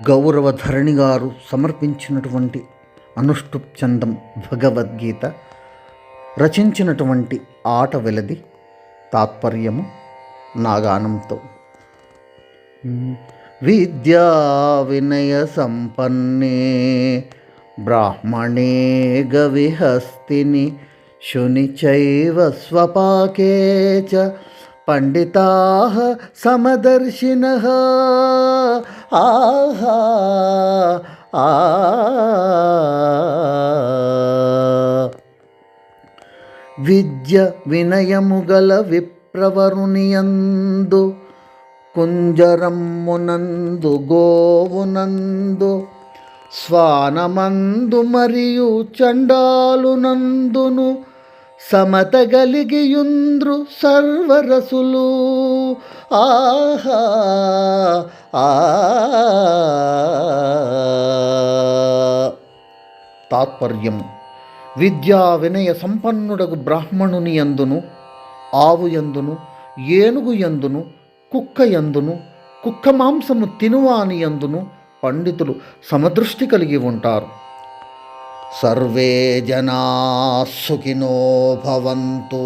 గౌరవధరణి గారు సమర్పించినటువంటి అనుష్టుప్ చందం భగవద్గీత రచించినటువంటి ఆట వెలది తాత్పర్యము నాగానంతో. విద్యా వినయ సంపన్నే బ్రాహ్మణే గవిహస్తిని శుని చైవ స్వపాకే చ పండితాః సమదర్శినః. ఆహా ఆ విద్య వినయముగల విప్రవరునియందు కుంజరమ్మునందు గోవునందు శ్వానమందు మరియు చండాలునందును సమత గలిగియుంద్రు సర్వరసులు. ఆహా ఆ తాత్పర్యము: విద్యా వినయ సంపన్నుడగు బ్రాహ్మణుని యందును, ఆవు యందును, ఏనుగు యందును, కుక్క యందును, కుక్క మాంసము తినువాని యందును పండితులు సమదృష్టి కలిగి ఉంటారు. సర్వే జనా సుఖినో భవంతు.